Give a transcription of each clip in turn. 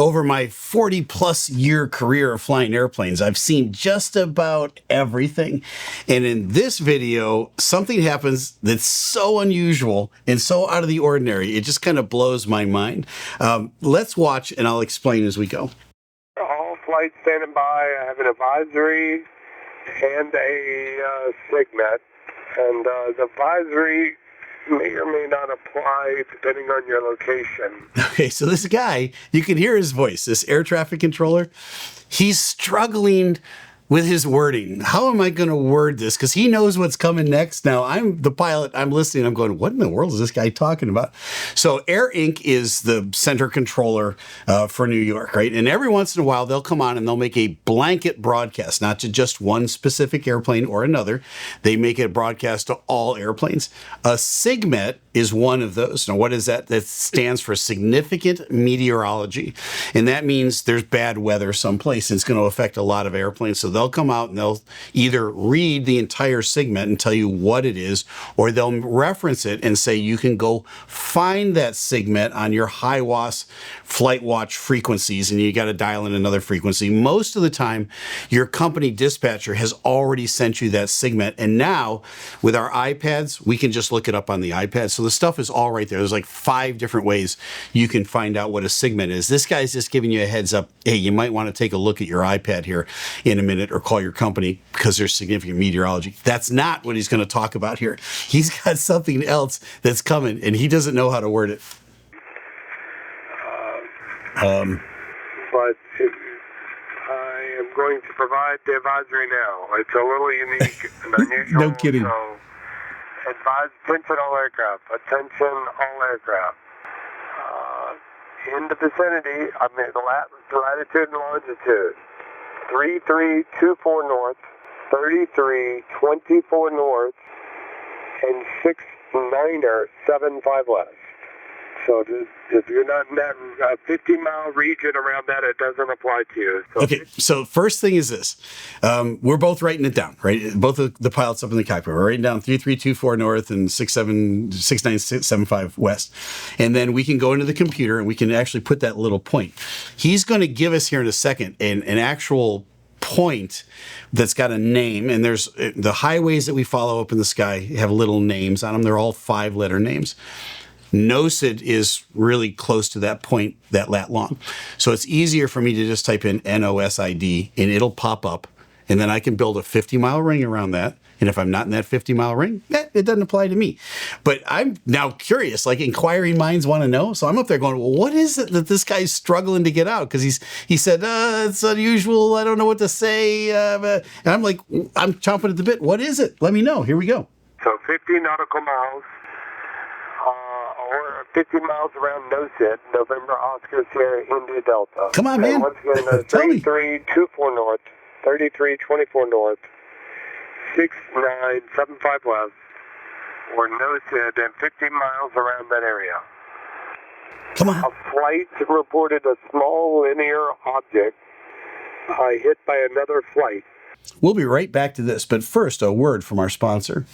Over my 40 plus year career of flying airplanes, I've seen just about everything. And in this video, something happens that's so unusual and so out of the ordinary. It just kind of blows my mind. Let's watch and I'll explain as we go. All flights standing by. I have an advisory and a SIGMET. And the advisory may or may not apply depending on your location. Okay, so this guy, you can hear his voice, this air traffic controller, he's struggling with his wording. How am I going to word this? Because he knows what's coming next. Now, I'm the pilot. I'm listening. I'm going, what in the world is this guy talking about? So Air Inc. is the center controller for New York, right? And every once in a while, they'll come on and they'll make a blanket broadcast, not to just one specific airplane or another. They make it a broadcast to all airplanes. A SIGMET is one of those. Now, what is that? That stands for significant meteorology. And that means there's bad weather someplace. And it's going to affect a lot of airplanes. So they'll come out and they'll either read the entire SIGMET and tell you what it is, or they'll reference it and say you can go find that SIGMET on your HiWAS flight watch frequencies, and you got to dial in another frequency. Most of the time, your company dispatcher has already sent you that SIGMET, and now with our iPads, we can just look it up on the iPad. So the stuff is all right there. There's like 5 different ways you can find out what a SIGMET is. This guy's just giving you a heads up. Hey, you might want to take a look at your iPad here in a minute, or call your company because there's significant meteorology. That's not what he's going to talk about here. He's got something else that's coming, and he doesn't know how to word it. But I am going to provide the advisory now. It's a little unique and unusual. No kidding. So, attention all aircraft. Attention all aircraft. In the vicinity, I mean the latitude and longitude. 3324 north, 3324 north, and 6975 west. So if you're not in that 50-mile region around that, it doesn't apply to you. So okay, so first thing is this. We're both writing it down, right? Both of the pilots up in the cockpit. We're writing down 3324 north and 6975 west. And then we can go into the computer and we can actually put that little point. He's going to give us here in a second an actual point that's got a name, and there's the highways that we follow up in the sky have little names on them. They're all 5-letter names. NOSID is really close to that point, that lat long. So it's easier for me to just type in NOSID and it'll pop up, and then I can build a 50-mile ring around that. And if I'm not in that 50-mile ring, it doesn't apply to me. But I'm now curious, like inquiring minds want to know. So I'm up there going, well, what is it that this guy's struggling to get out? Because he said, it's unusual. I don't know what to say. And I'm like, I'm chomping at the bit. What is it? Let me know. Here we go. So 50 nautical miles. Or 50 miles around NOSID, November Oscar Sierra India Delta. Come on, man. And once again, 3324 north, 3324 north, 6975 west, or NOSID, and 50 miles around that area. Come on. A flight reported a small linear object hit by another flight. We'll be right back to this, but first, a word from our sponsor.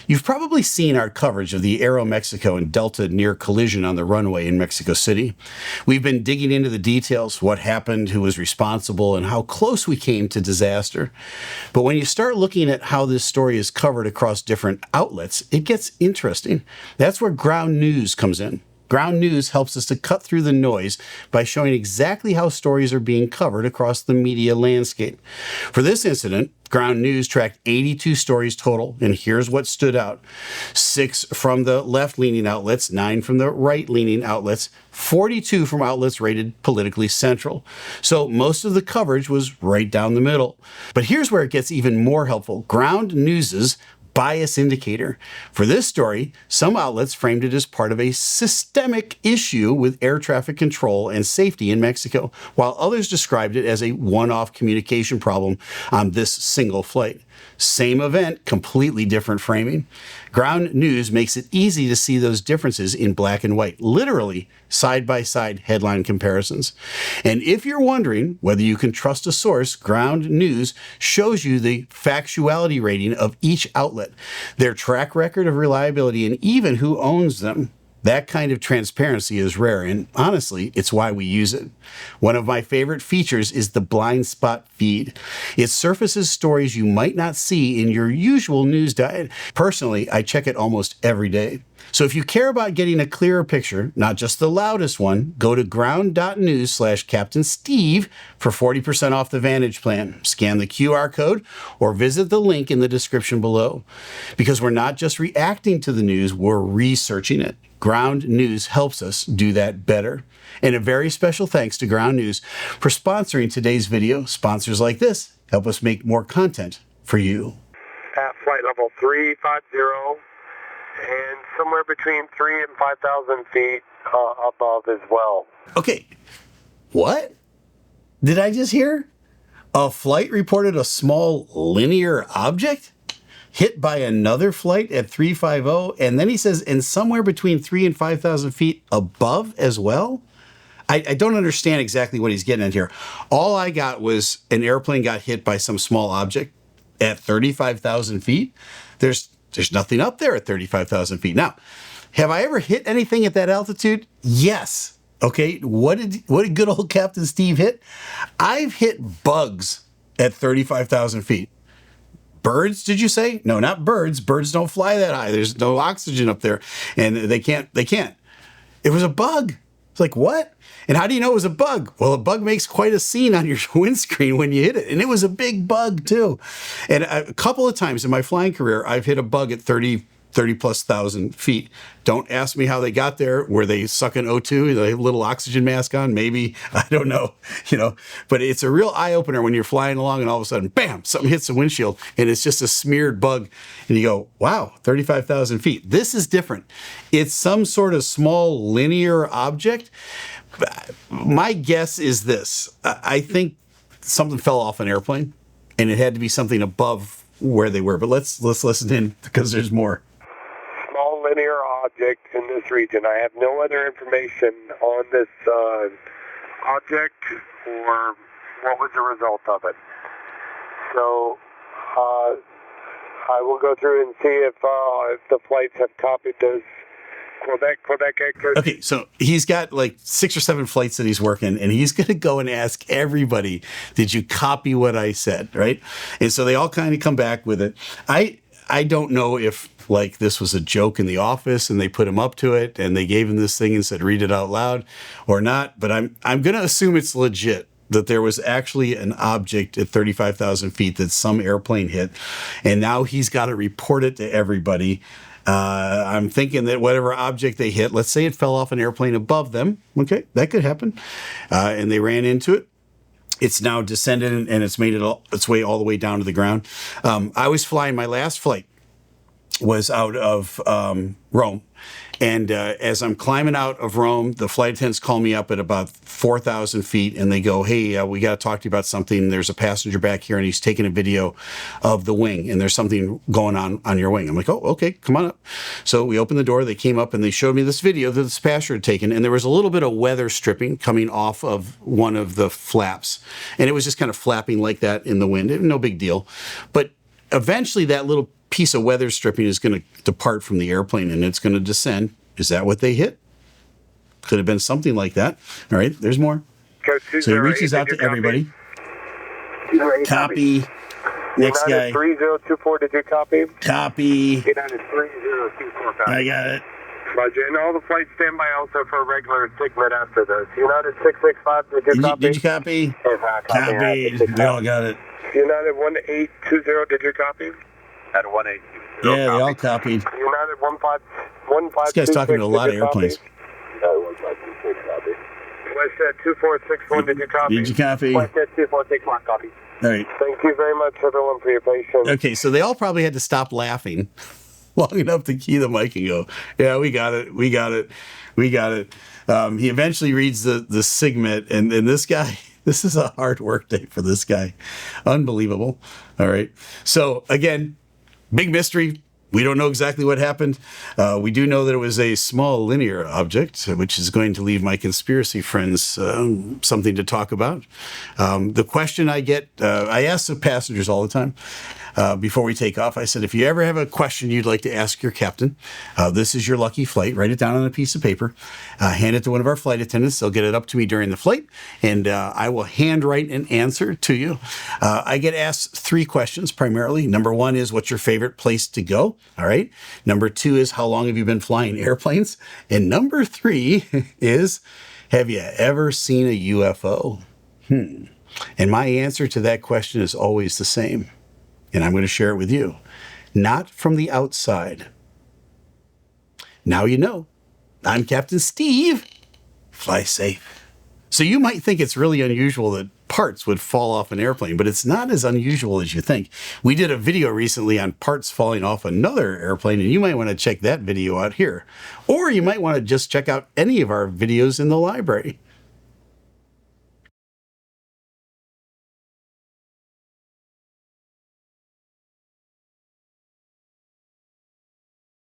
You've probably seen our coverage of the Aeromexico and Delta near collision on the runway in Mexico City. We've been digging into the details, what happened, who was responsible, and how close we came to disaster. But when you start looking at how this story is covered across different outlets, it gets interesting. That's where Ground News comes in. Ground News helps us to cut through the noise by showing exactly how stories are being covered across the media landscape. For this incident, Ground News tracked 82 stories total, and here's what stood out. 6 from the left-leaning outlets, 9 from the right-leaning outlets, 42 from outlets rated politically central. So most of the coverage was right down the middle. But here's where it gets even more helpful. Ground News's bias indicator. For this story, some outlets framed it as part of a systemic issue with air traffic control and safety in Mexico, while others described it as a one-off communication problem on this single flight. Same event, completely different framing. Ground News makes it easy to see those differences in black and white, literally side-by-side headline comparisons. And if you're wondering whether you can trust a source, Ground News shows you the factuality rating of each outlet, their track record of reliability, and even who owns them. That kind of transparency is rare, and honestly, it's why we use it. One of my favorite features is the blind spot feed. It surfaces stories you might not see in your usual news diet. Personally, I check it almost every day. So if you care about getting a clearer picture, not just the loudest one, go to ground.news/Captain Steve for 40% off the Vantage plan. Scan the QR code or visit the link in the description below. Because we're not just reacting to the news, we're researching it. Ground News helps us do that better. And a very special thanks to Ground News for sponsoring today's video. Sponsors like this help us make more content for you. At flight level 350 and somewhere between 3,000 and 5,000 feet above as well. Okay, what did I just hear? A flight reported a small linear object hit by another flight at 350, and then he says, and somewhere between 3,000 and 5,000 feet above as well? I don't understand exactly what he's getting at here. All I got was an airplane got hit by some small object at 35,000 feet. There's nothing up there at 35,000 feet. Now, have I ever hit anything at that altitude? Yes. Okay, what did good old Captain Steve hit? I've hit bugs at 35,000 feet. Birds, did you say? No, not birds. Birds don't fly that high. There's no oxygen up there, and they can't. It was a bug. It's like, what? And how do you know it was a bug? Well, a bug makes quite a scene on your windscreen when you hit it. And it was a big bug, too. And a couple of times in my flying career, I've hit a bug at 30 plus thousand feet. Don't ask me how they got there. Were they sucking O2? They have a little oxygen mask on? Maybe. I don't know. But it's a real eye opener when you're flying along and all of a sudden, bam, something hits the windshield and it's just a smeared bug. And you go, wow, 35,000 feet. This is different. It's some sort of small linear object. My guess is this. I think something fell off an airplane and it had to be something above where they were. But let's listen in because there's more. Small linear object in this region. I have no other information on this object or what was the result of it. So I will go through and see if the flights have copied this. Quebec Echo. Okay, so he's got like 6 or 7 flights that he's working, and he's going to go and ask everybody, did you copy what I said, right? And so they all kind of come back with it. I don't know if like this was a joke in the office and they put him up to it and they gave him this thing and said, read it out loud or not, but I'm going to assume it's legit, that there was actually an object at 35,000 feet that some airplane hit, and now he's got to report it to everybody. I'm thinking that whatever object they hit, let's say it fell off an airplane above them. Okay, that could happen. And they ran into it. It's now descended and it's made its way all the way down to the ground. I was flying, my last flight was out of Rome. And as I'm climbing out of Rome, the flight attendants call me up at about 4,000 feet and they go, hey, we got to talk to you about something. There's a passenger back here and he's taking a video of the wing and there's something going on your wing. I'm like, oh, okay, come on up. So we opened the door. They came up and they showed me this video that this passenger had taken. And there was a little bit of weather stripping coming off of one of the flaps. And it was just kind of flapping like that in the wind. No big deal. But eventually that little piece of weather stripping is going to depart from the airplane and it's going to descend. Is that what they hit? Could have been something like that. All right, there's more. So he reaches out to everybody. Copy. Next guy. 3024, did you copy? Copy. United 3024, copy. I got it. Roger, and all the flights stand by also for a regular SIGMET after this. United 665, did you copy? Did you copy? Copy. We all got it. United 1820, did you copy? At 1820. Yeah, they all copied. United 1515. This guy's talking to a lot of airplanes. United 1526, copy. Westjet 2461, did you copy? Did you copy? Westjet 2461, copy. All right. Thank you very much, everyone, for your patience. Okay, so they all probably had to stop laughing long enough to key the mic and go, yeah, we got it. He eventually reads the SIGMET, and this guy, this is a hard work day for this guy. Unbelievable. All right. So again, big mystery. We don't know exactly what happened. We do know that it was a small linear object, which is going to leave my conspiracy friends something to talk about. The question I get, I ask the passengers all the time before we take off. I said, if you ever have a question you'd like to ask your captain, this is your lucky flight. Write it down on a piece of paper, hand it to one of our flight attendants. They'll get it up to me during the flight, and I will handwrite an answer to you. I get asked 3 questions primarily. Number 1 is, what's your favorite place to go? All right. Number 2 is, how long have you been flying airplanes? And number 3 is, have you ever seen a UFO? And my answer to that question is always the same. And I'm going to share it with you. Not from the outside. Now you know. I'm Captain Steve. Fly safe. So you might think it's really unusual that parts would fall off an airplane, but it's not as unusual as you think. We did a video recently on parts falling off another airplane, and you might want to check that video out here. Or you might want to just check out any of our videos in the library.